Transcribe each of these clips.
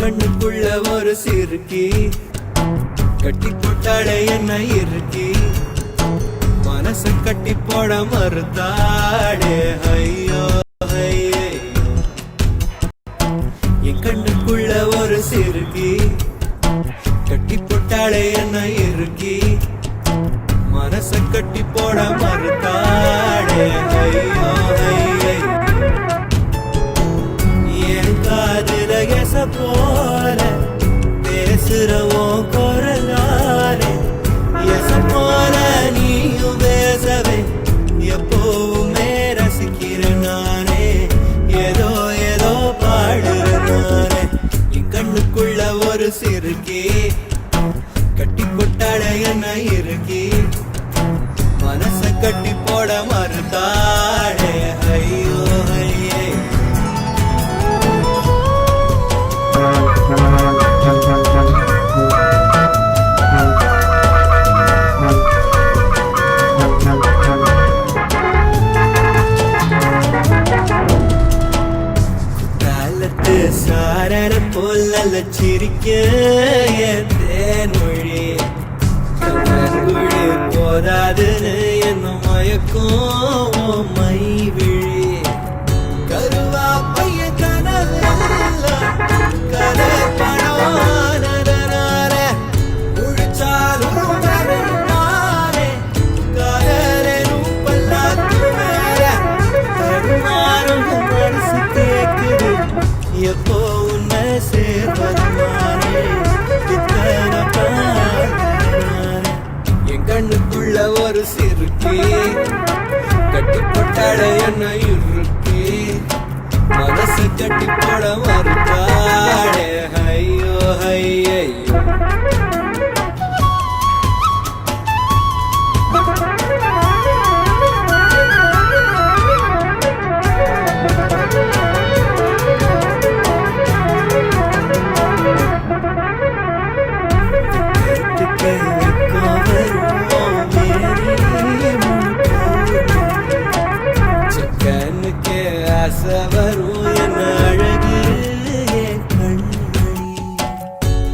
கண்ணுக்குள்ள ஒரு சிறுக்கி கட்டி போட்டாளே என்ன இருக்கி மனச கட்டி போட மறுத்தாளே ஐயோ ஐயே என் கண்ணுக்குள்ள ஒரு சிறுக்கி கட்டி போட்டாளே என்ன இருக்கி மனச கட்டி போட மறுத்தாளே ஐயோ ஐயே என் காதுல எச போல பேசுறவோ குரலாலே எச போல நீயும் பேசவே எப்பவுமே ரசிக்கிறேன் நானே ஏதோ ஏதோ பாடுறேன் நானே என் கண்ணுக்குள்ள ஒரு சிறுக்கி கட்டி போட்டாட என்ன இருக்கி மனச கட்டி போட மறுத்தாடே ஐயோ ஐயே சாரர போல சிரிக்க என் தேன்மொழி கண்ணங்குழி போதாதுன்னு என்ன மயக்கும் மை விழி கருவா பைய கனவு கதை பணவானதனால முழிச்சாலும் நானே காதலும் பல்லாக்கு மேல தடுமாறும் மனசு கேக்குது எப்போ உன்னை சேர்வதுமானே என் கண்ணுக்குள்ள ஒரு சிறுக்கி கட்டி போட்டாட என்ன இருக்கி மனசு கட்டி போட மறுத்தாடே ஐயோ ஐயோ வரும் என் அழகு என் கண்மணி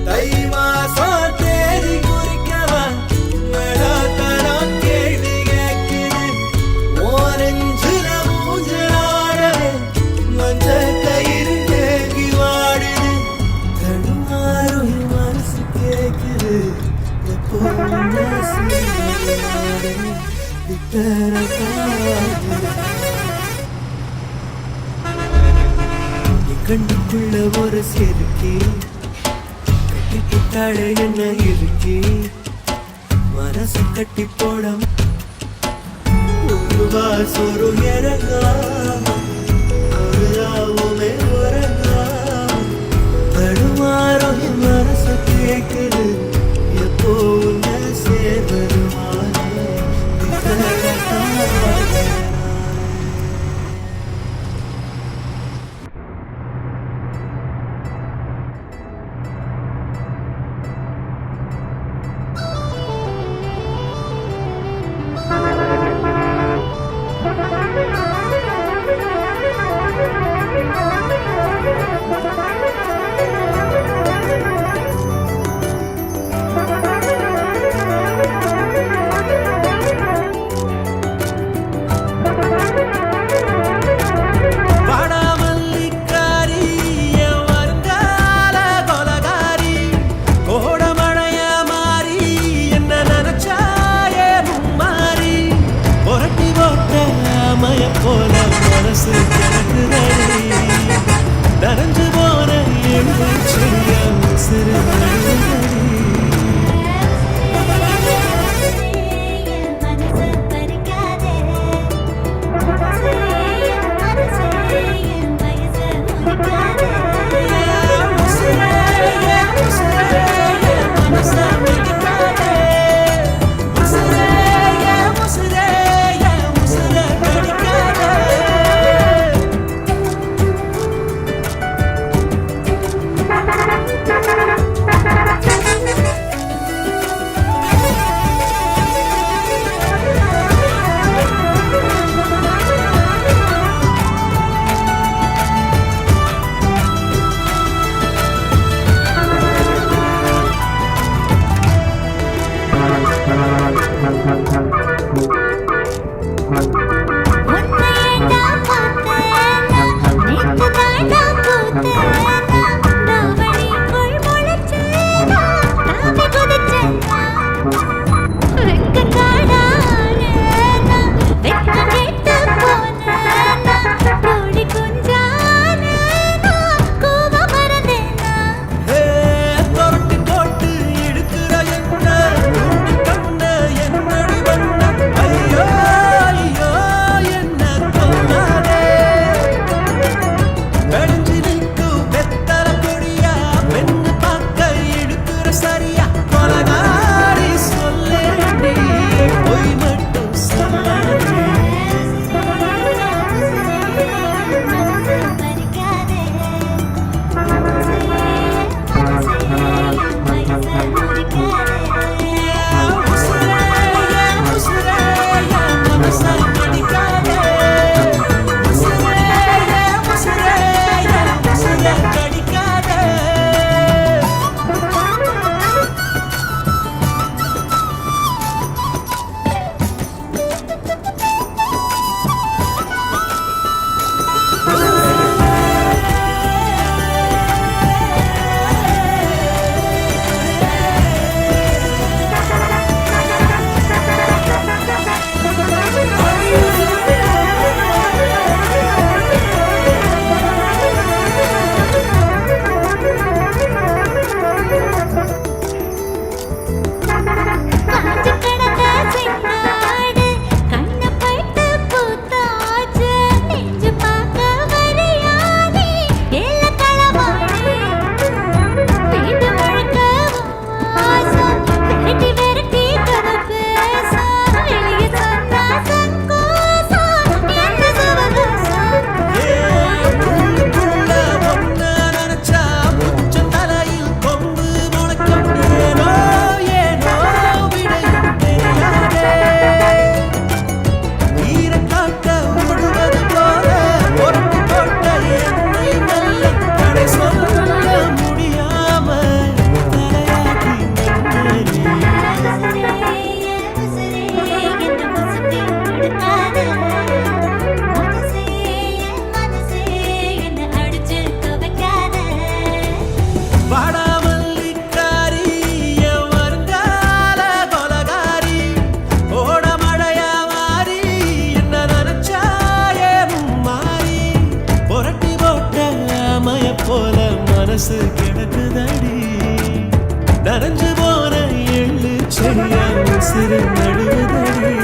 தை மாசம் தேதி குறிக்கவா நடாத்தனம் கேள்வி கேட்குது ஓரஞ்சுல மூஞ்சலாடவே மஞ்ச கயிறு தேங்கி வாடுது தடுமாறும் மனசு கேட்குது எப்போ கண்ணுக்குள்ள ஒரு செருக்கி கட்டி போட்டாளே என்ன இருக்கி மனச கட்டி போட ஒரு வாசொரு இறங்காம ஒரு ராவுமே உறங்காம தடுமாறும் என் மனச கேட்குது எப்போ உன்னை சேர்வருமானே மனசு கிடக்குதடி நனைஞ்சு போன எள்ளு செடியா சிறு நடுவுதடி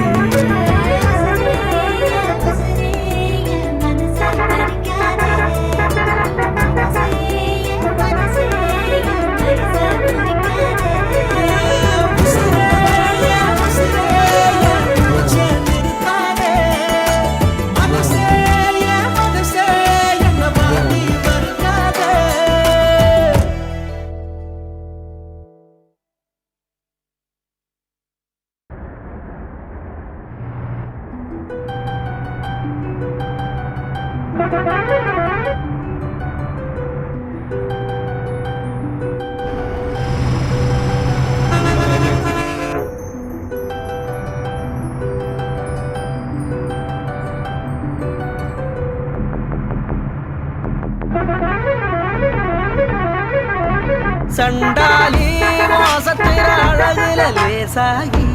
சண்டாலி மோசத்திர அழகுல லேசாகி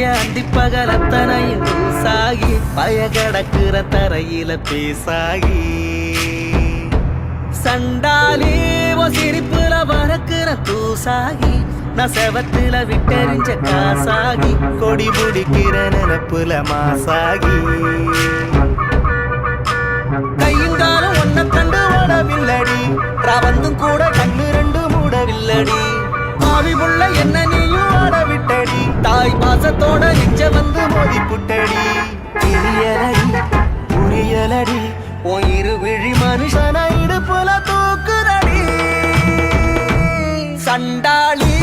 ஏண்டி பகலத்தனையும் லூசாகி பய கிடக்குற தரையில பேசாகி சண்டாலி சிரிப்புல பறக்குற தூசாகி நான் செவத்துல விட்டெறிஞ்ச காசாகி கொடி பிடிக்கிற நினப்புல மாசாகி கையுங்காலம் ஒன்ன கண்டு ஓடவில்லடி ராவந்தும் கூட கண்ணு ரெண்டு மூடவில்லடி ஆவி புள்ள என்ன நீயும் ஆட விட்டடி தாய் பாசத்தோட நெஞ்ச வந்து மோதி புட்டடி தெரியலடி புரியலடி உன் இரு விழி மனுஷன இடுப்புல தூக்குதடி சண்டாளி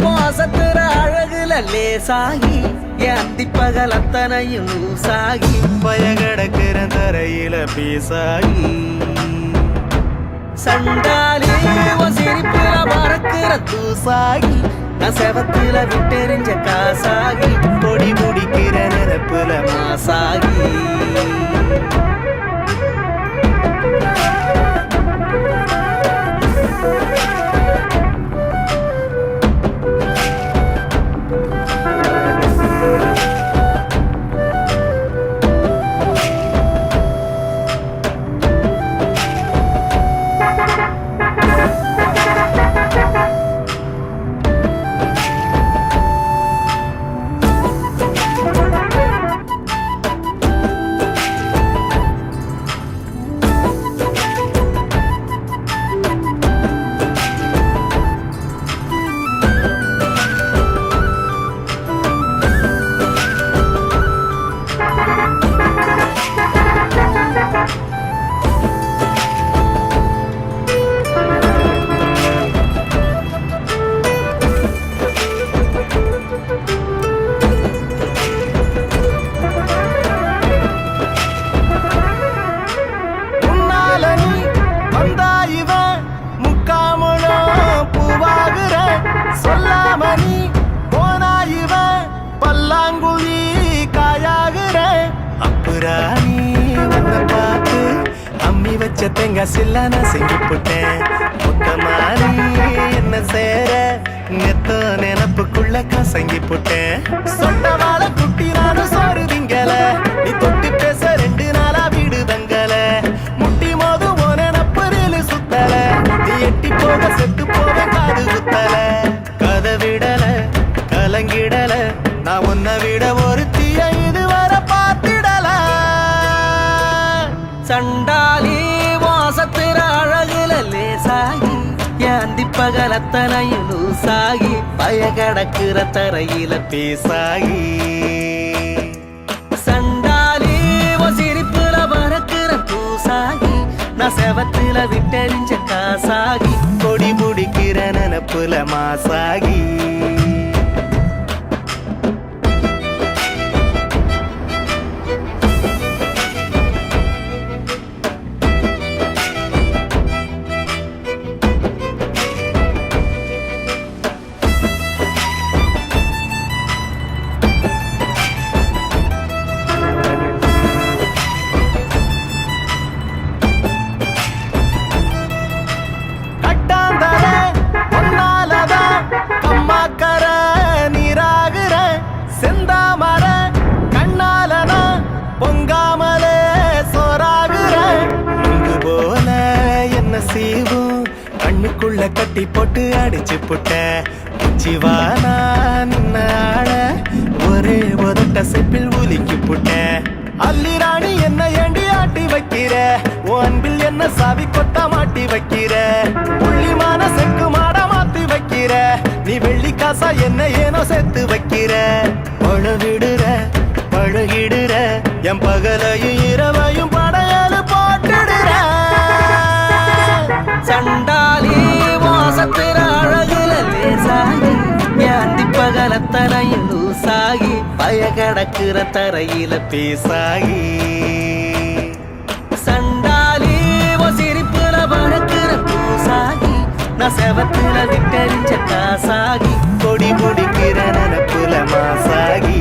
மோசத்துற அழகுல லேசாகி என் அத்திப்பகல் அத்தனையும் லூசாகி பய கிடக்கிற தரையில பேசாகி சண்டாலி சிரிப்புல பறக்கிற தூசாகி நான் செவத்துல விட்டெறிஞ்ச காசாகி கொடி முடிக்க தேங்காய் சில்லா நான் செஞ்சு போட்டேன் முட்டை மாறி என்ன சேர நெத்த நினப்புக்குள்ள கசங்கி போட்டேன் சொன்ன வாழ குட்டி நானும் சோறு திங்கல நீ தொட்டு பேச 2 நாளா வீடு தங்கல முட்டி மோது போன நப்பரில் சுத்தல நீ எட்டி போக செத்து போக காது குத்தல கதை விடல கலங்கிடல நான் உன்னை விட ஒரு தீய இதுவரை பார்த்திடல சண்டாலி வாசத்திர அழகுல லேசாகி ஏந்தி பகலத்தனையும் லூசாகி பய கடக்குற தரையில பேசாகி சண்டாலி சிரிப்புல பறக்குற பூசாகி நான் செவத்துல விட்டெறிஞ்ச காசாகி கொடி முடிக்கிற நினப்புல மாசாகி கட்டாந்தர ஒன்னாலதான் கம்மாக்கர நீராகுற செந்தாமர கண்ணாலனா பொங்காமலே சோறாகுற இங்கு போல என்ன செய்வோம் கண்ணுக்குள்ள கட்டி போட்டு அடிச்சு புட்ட உச்சிவானா நின்ன ஆள ஒரே உதட்ட சிப்பில் உலுக்கி புட்ட அல்லி ராணி என்ன ஏண்டி ஆட்டி வைக்கிற உன் அன்பில் என்ன சாவி கொத்த மாட்டி வைக்கிற புள்ளிமான செக்கு மாட மாத்தி வைக்கிற நீ வெள்ளி காசா என்ன ஏனோ சேர்த்து வைக்கிற பழவிடுற பழகிடுற என் பகலையும் இரவையும் படையலு போட்டுடுற சண்டாலி வாசத்திர அழகுல லேசாகி ஏந்தி பகலத்தனையும் லூசாகி பய கடக்குற தரையில பேசாகி சண்டாலி சிரிப்புல பறக்குற பூசாகி நான் செவத்துல விட்டெறிஞ்ச காசாகி கொடி முடிக்கிற நினப்புல மாசாகி